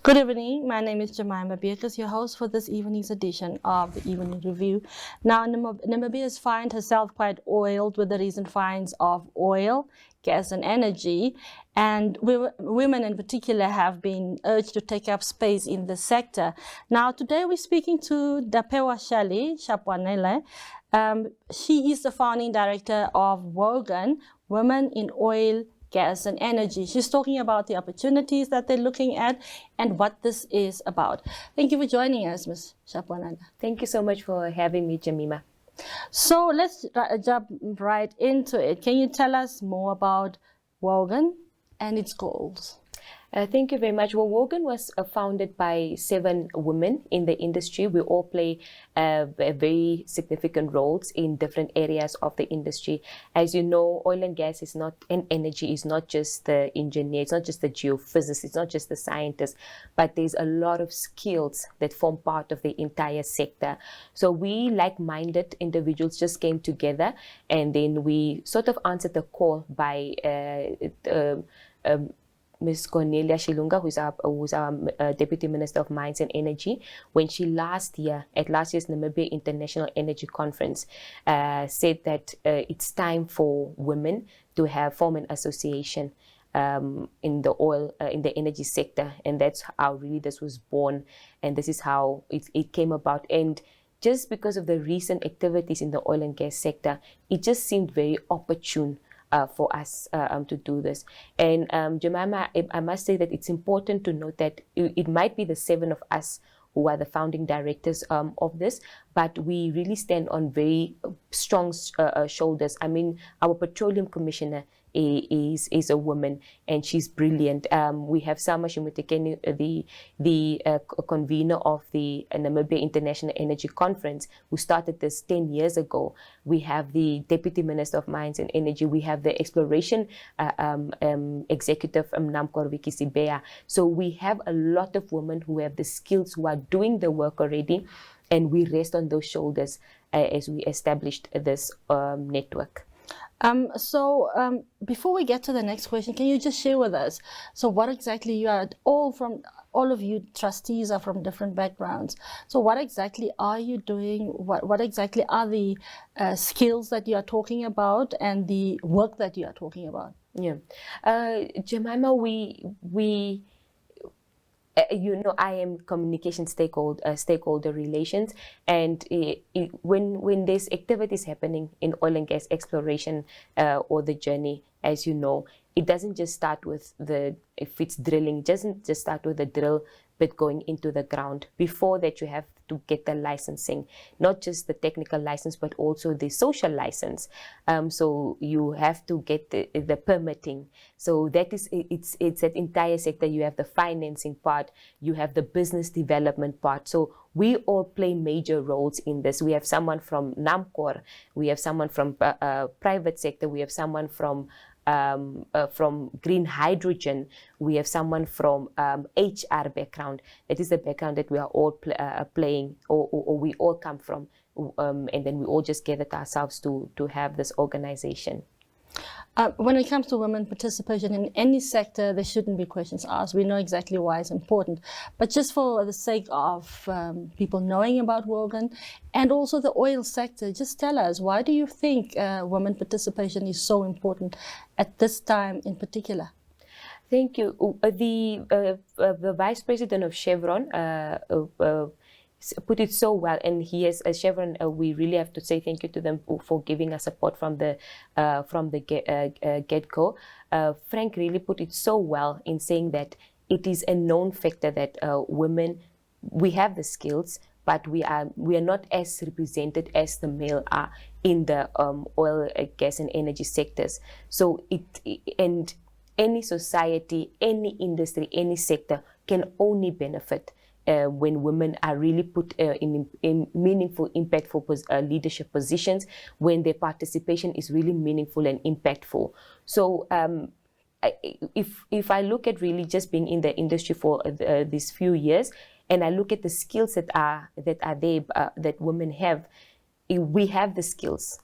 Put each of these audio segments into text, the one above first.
Good evening. My name is Jemima Beatrice, your host for this evening's edition of the Evening Review. Now, Namibia finds herself quite oiled with the recent finds of oil, gas, and energy, and women in particular have been urged to take up space in the sector. Now, today we're speaking to Ndapewoshali Shapwanale. She is the founding director of WOGEN, Women in Oil, Gas and Energy. She's talking about the opportunities that they're looking at and what this is about. Thank you for joining us, Ms. Shapwanale. Thank you so much for having me, Jemima. So let's jump right into it. Can you tell us more about WOGEN and its goals? Thank you very much. Well, WOGEN was founded by 7 women in the industry. We all play very significant roles in different areas of the industry. As you know, oil and gas is not, and energy is not just the engineer, it's not just the geophysicist, it's not just the scientist, but there's a lot of skills that form part of the entire sector. So we, like-minded individuals, just came together, and then we sort of answered the call by Ms. Cornelia Shilunga, who's our Deputy Minister of Mines and Energy, when she last year's Namibia International Energy Conference said that it's time for women to form an association in the oil, in the energy sector, and that's how really this was born, and this is how it came about. And just because of the recent activities in the oil and gas sector, it just seemed very opportune for us to do this. And Jemima, I must say that it's important to note that it might be the 7 of us who are the founding directors of this, but we really stand on very strong shoulders. I mean, our Petroleum Commissioner is a woman, and she's brilliant. We have Sama Shimutekeni, the convener of the Namibia International Energy Conference, who started this 10 years ago. We have the Deputy Minister of Mines and Energy. We have the Exploration Executive, Namkor Viki Sibea. So we have a lot of women who have the skills, who are doing the work already, and we rest on those shoulders as we established this network. Before we get to the next question, can you just share with us, so what exactly you are, all of you trustees are from different backgrounds. So what exactly are you doing? What exactly are the skills that you are talking about and the work that you are talking about? Yeah. Jemima, you know, I am communication stakeholder relations, and when there's activities happening in oil and gas exploration or the journey, as you know, it doesn't just start with if it's drilling, it doesn't just start with the drill bit going into the ground. Before that, you have to get the licensing, not just the technical license, but also the social license. So you have to get the permitting. So that is, it's that entire sector. You have the financing part, you have the business development part. So we all play major roles in this. We have someone from NAMCOR, we have someone from private sector, we have someone from green hydrogen, we have someone from HR background. That is the background that we are all playing, or we all come from, and then we all just gathered ourselves to have this organization. When it comes to women participation in any sector, there shouldn't be questions asked. We know exactly why it's important. But just for the sake of people knowing about WOGEN and also the oil sector, just tell us, why do you think women participation is so important at this time in particular? Thank you. The Vice President of Chevron put it so well, and he has Chevron. We really have to say thank you to them for giving us support from the get-go. Frank really put it so well in saying that it is a known factor that women, we have the skills, but we are not as represented as the male are in the oil, gas, and energy sectors. So and any society, any industry, any sector can only benefit when women are really put in meaningful, impactful leadership positions, when their participation is really meaningful and impactful. So if I look at really just being in the industry for these few years, and I look at the skills that are there, that women have, we have the skills.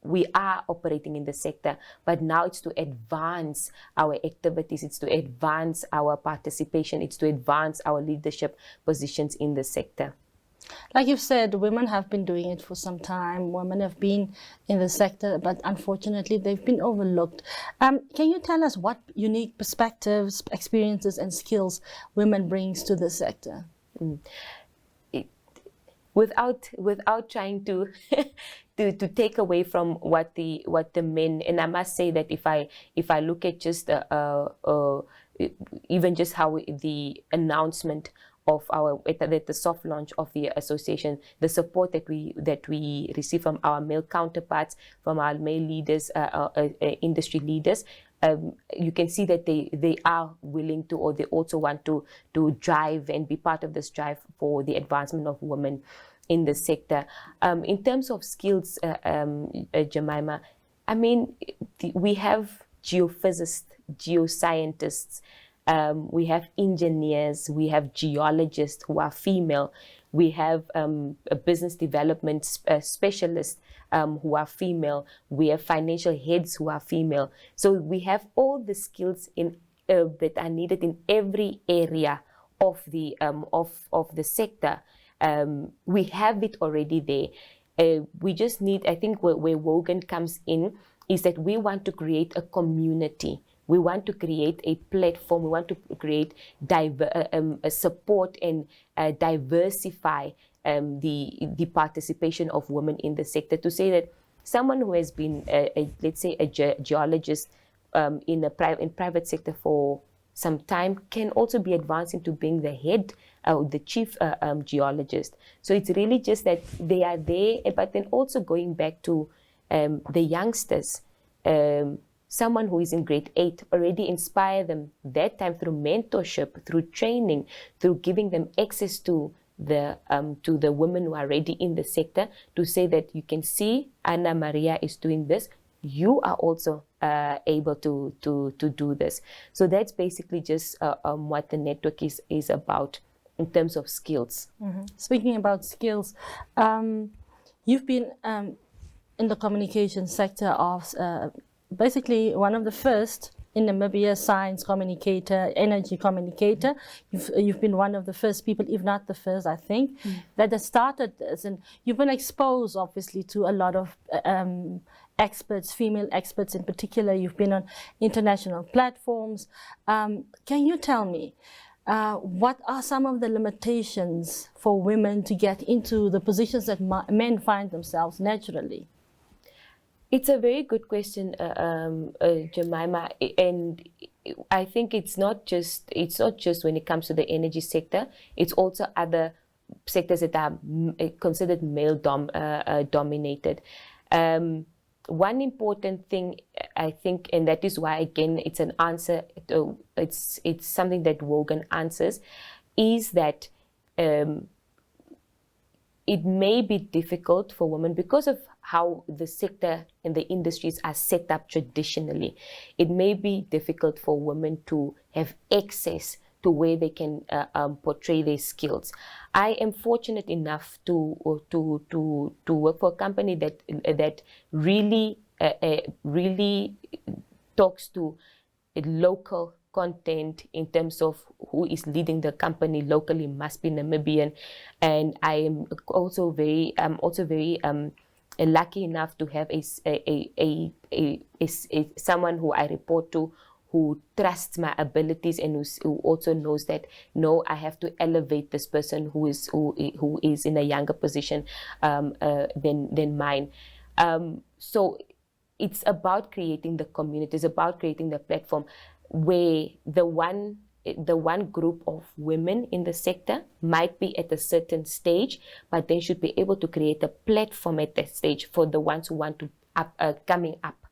we are operating in the sector, but now it's to advance our activities, it's to advance our participation, it's to advance our leadership positions in the sector. Like you've said, women have been doing it for some time. Women have been in the sector, but unfortunately, they've been overlooked. Can you tell us what unique perspectives, experiences, and skills women brings to the sector? Without trying to to take away from what the men, and I must say that if I look at just even just how the announcement of the soft launch of the association, the support that we receive from our male counterparts, from our male leaders, industry leaders, you can see that they are willing to, or they also want to drive and be part of this drive for the advancement of women in the sector. In terms of skills, Jemima, I mean, we have geophysicists, geoscientists, we have engineers, we have geologists who are female, we have a business development specialists who are female, we have financial heads who are female. So we have all the skills that are needed in every area of the sector. We have it already there. We just need, I think where WOGEN comes in is that we want to create a community. We want to create a platform. We want to create support and diversify the participation of women in the sector. To say that someone who has been, let's say, a geologist in private sector for some time can also be advanced into being the head, the chief geologist. So it's really just that they are there, but then also going back to the youngsters. Someone who is in grade 8, already inspire them that time through mentorship, through training, through giving them access to the women who are already in the sector, to say that you can see Anna Maria is doing this, you are also able to do this. So that's basically just what the network is about in terms of skills. Mm-hmm. Speaking about skills, you've been in the communication sector of basically one of the first in Namibia, science communicator, energy communicator. You've been one of the first people, if not the first, I think, that has started this. And you've been exposed, obviously, to a lot of experts, female experts in particular. You've been on international platforms. Can you tell me, what are some of the limitations for women to get into the positions that men find themselves naturally? It's a very good question, Jemima, and I think it's not just when it comes to the energy sector. It's also other sectors that are considered male dominated. One important thing, I think, and that is why again it's an answer. It's something that WOGEN answers, is that it may be difficult for women because of how the sector and the industries are set up traditionally. It may be difficult for women to have access to where they can portray their skills. I am fortunate enough to work for a company that really talks to local content in terms of who is leading the company locally must be Namibian, and I am also very lucky enough to have someone who I report to who trusts my abilities and who also knows that no, I have to elevate this person who is in a younger position than mine. So it's about creating the community. It's about creating the platform where the one group of women in the sector might be at a certain stage, but they should be able to create a platform at that stage for the ones who want to coming up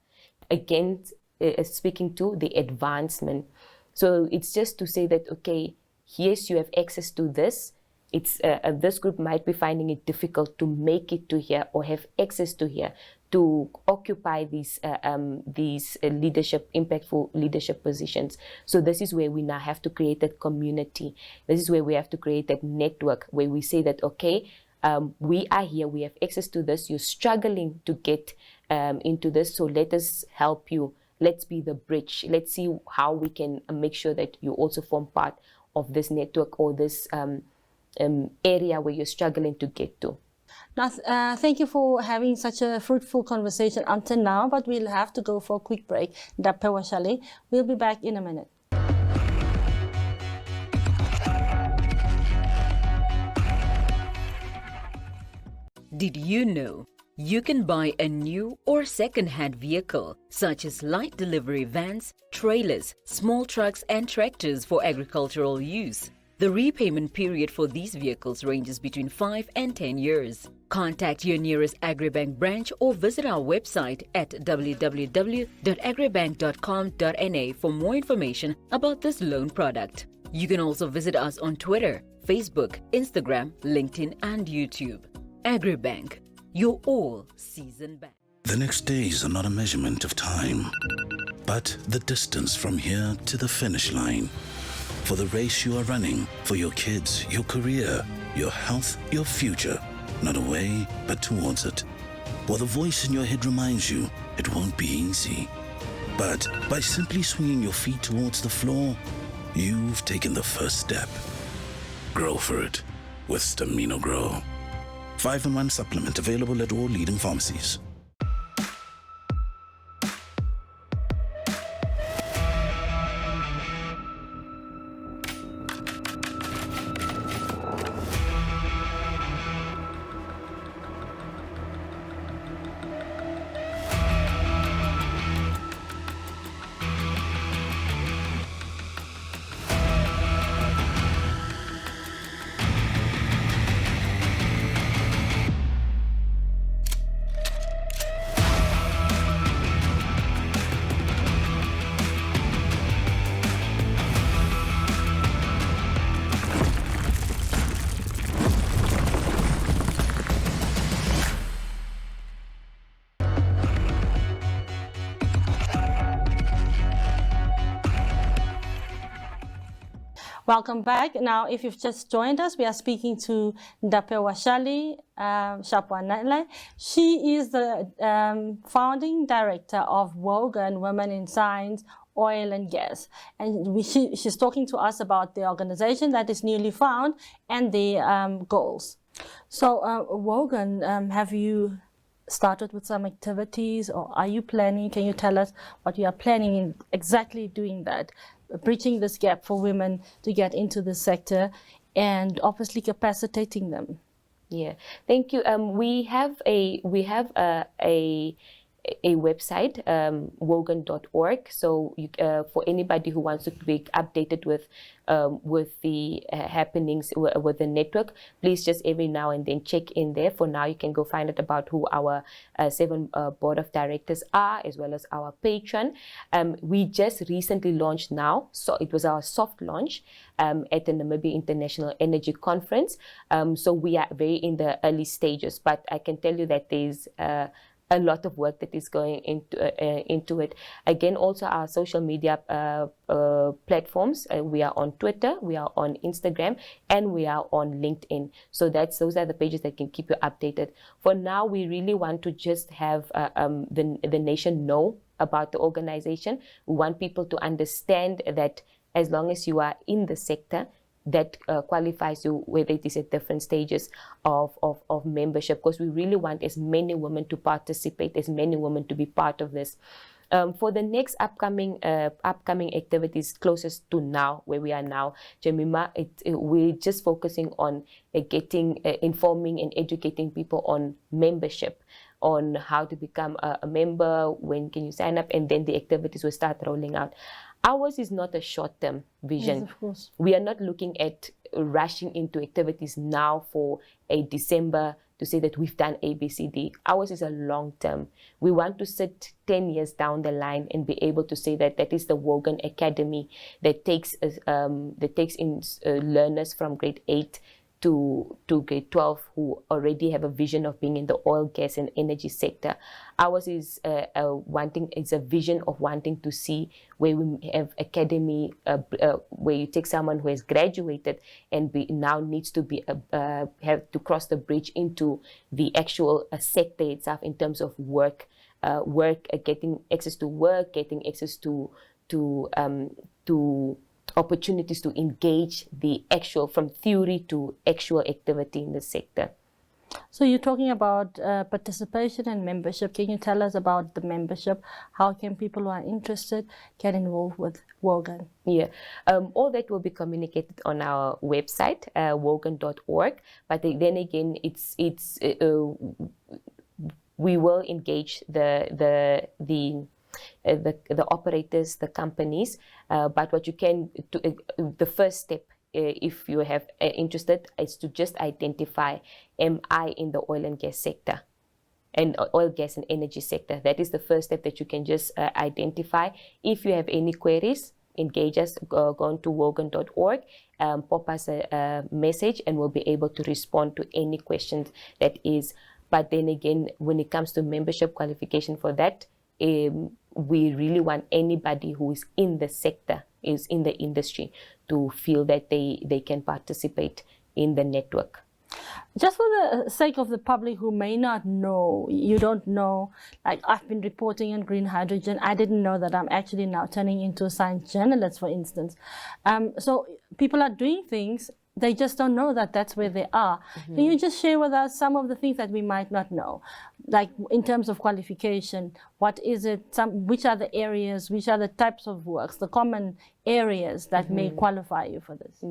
against speaking to the advancement. So it's just to say that, okay, yes, you have access to this. It's this group might be finding it difficult to make it to here or have access to here to occupy these impactful leadership positions. So this is where we now have to create that community. This is where we have to create that network where we say that, okay, We are here, we have access to this, you're struggling to get into this, so let us help you. Let's be the bridge. Let's see how we can make sure that you also form part of this network or this area where you're struggling to get to. Now, thank you for having such a fruitful conversation until now, but we'll have to go for a quick break. Ndapewoshali, we'll be back in a minute. Did you know you can buy a new or second-hand vehicle, such as light delivery vans, trailers, small trucks and tractors for agricultural use? The repayment period for these vehicles ranges between 5 and 10 years. Contact your nearest Agribank branch or visit our website at www.agribank.com.na for more information about this loan product. You can also visit us on Twitter, Facebook, Instagram, LinkedIn and YouTube. Agribank, your all-season bank. The next days are not a measurement of time, but the distance from here to the finish line. For the race you are running, for your kids, your career, your health, your future. Not away, but towards it. While the voice in your head reminds you it won't be easy. But by simply swinging your feet towards the floor, you've taken the first step. Grow for it with Stamino Grow. 5-in-1 supplement available at all leading pharmacies. Welcome back. Now, if you've just joined us, we are speaking to Ndapewoshali Shapwanale. She is the founding director of WOGEN, Women in Science, Oil and Gas. And she's talking to us about the organization that is newly found and the goals. So, WOGEN, have you started with some activities, or are you planning? Can you tell us what you are planning in exactly doing that? Bridging this gap for women to get into the sector and obviously capacitating them. Yeah, thank you. We have a website, wogen.org. So you, for anybody who wants to be updated with the happenings with the network, please just every now and then check in there. For now, you can go find out about who our 7 board of directors are, as well as our patron. We just recently launched now, so it was our soft launch at the Namibia International Energy Conference. So we are very in the early stages, but I can tell you that there's a lot of work that is going into it. Again, also our social media platforms. We are on Twitter, we are on Instagram, and we are on LinkedIn. So those are the pages that can keep you updated. For now, we really want to just have the nation know about the organization. We want people to understand that as long as you are in the sector, that qualifies you, whether it is at different stages of membership, because we really want as many women to participate, as many women to be part of this. For the next upcoming activities closest to now, where we are now, Jemima, we're just focusing on informing and educating people on membership, on how to become a member, when can you sign up, and then the activities will start rolling out. Ours is not a short-term vision. Yes, of course. We are not looking at rushing into activities now for a December to say that we've done ABCD. Ours is a long-term. We want to sit 10 years down the line and be able to say that that is the WOGEN Academy that takes in learners from grade 8 to grade 12 who already have a vision of being in the oil, gas, and energy sector. Ours is a vision of wanting to see where we have academy, where you take someone who has graduated and now needs to be have to cross the bridge into the actual sector itself in terms of work, getting access to work, getting access to opportunities to engage the actual, from theory to actual activity in the sector. So you're talking about participation and membership. Can you tell us about the membership? How can people who are interested get involved with WOGEN? Yeah, all that will be communicated on our website, wogen.org. But then again, we will engage the operators, the companies, but what you can do, the first step, if you have interested, is to just identify, am I in the oil and gas sector, and oil, gas, and energy sector? That is the first step that you can just identify. If you have any queries, engage us, go on to wogen.org, pop us a message, and we'll be able to respond to any questions that is. But then again, when it comes to membership qualification for that, we really want anybody who is in the sector, is in the industry, to feel that they can participate in the network. Just for the sake of the public who may not know, you don't know, like I've been reporting on green hydrogen. I didn't know that I'm actually now turning into a science journalist, for instance. So people are doing things, they just don't know that that's where they are. Mm-hmm. Can you just share with us some of the things that we might not know? Like in terms of qualification, what is it, which are the areas, which are the types of works, the common areas that may qualify you for this?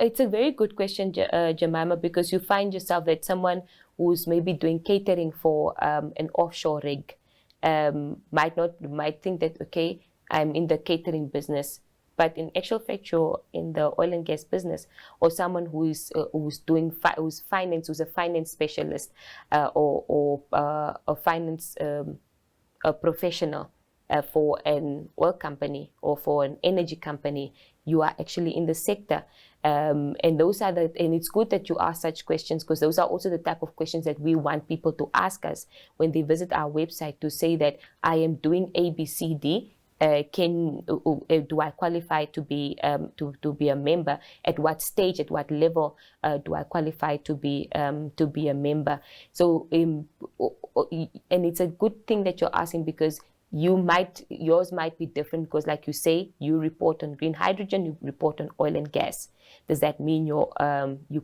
It's a very good question, Jemima, because you find yourself that someone who's maybe doing catering for an offshore rig might think that, okay, I'm in the catering business, but in actual fact, you're in the oil and gas business. Or someone who's a finance specialist, or a finance a professional for an oil company or for an energy company. You are actually in the sector. And it's good that you ask such questions, because those are also the type of questions that we want people to ask us when they visit our website, to say that I am doing A, B, C, D. Do I qualify to be a member? At what stage, at what level do I qualify to be a member? So and it's a good thing that you're asking, because yours might be different, because like you say, you report on green hydrogen, you report on oil and gas. Does that mean you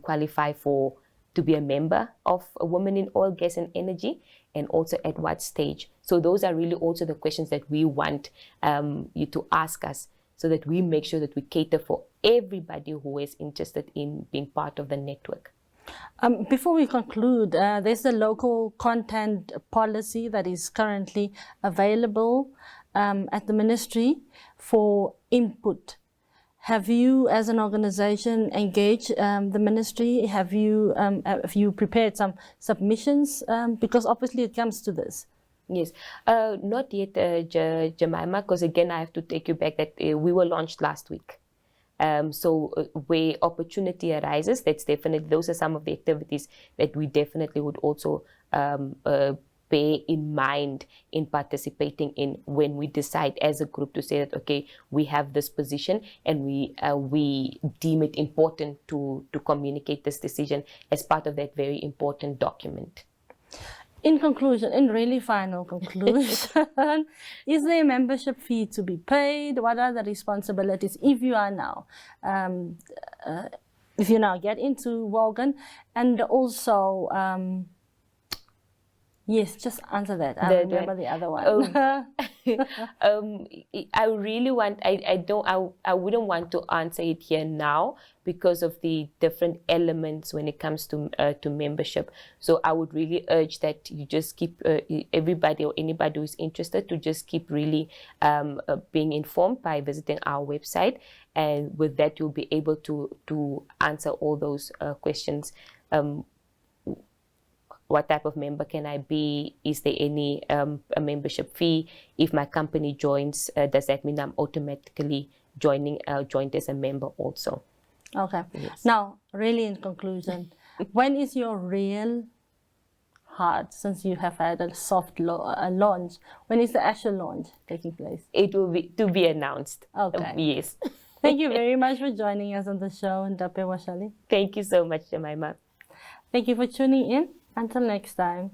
qualify to be a member of a Women in Oil, Gas, and Energy? And also at what stage? So those are really also the questions that we want you to ask us, so that we make sure that we cater for everybody who is interested in being part of the network. Before we conclude, there's the local content policy that is currently available at the ministry for input. Have you, as an organization, engaged the ministry? Have you prepared some submissions? Because obviously it comes to this. Yes, not yet, Jemima, because again, I have to take you back that we were launched last week. So where opportunity arises, those are some of the activities that we definitely would also bear in mind in participating in, when we decide as a group to say that, okay, we have this position and we deem it important to communicate this decision as part of that very important document. In conclusion, in really final conclusion, is there a membership fee to be paid? What are the responsibilities if you are now, get into WOGEN? And also, yes, just answer that. I remember the other one. I really want. I wouldn't want to answer it here now, because of the different elements when it comes to membership. So I would really urge that you just keep everybody or anybody who is interested to just keep really being informed by visiting our website, and with that you'll be able to answer all those questions. What type of member can I be? Is there any a membership fee? If my company joins, does that mean I'm automatically joined as a member also? Okay. Yes. Now, really in conclusion, when is your real hard, since you have had a soft launch, when is the actual launch taking place? It will be to be announced. Okay. Yes. Thank you very much for joining us on the show, Ndapewoshali. Thank you so much, Jemima. Thank you for tuning in. Until next time.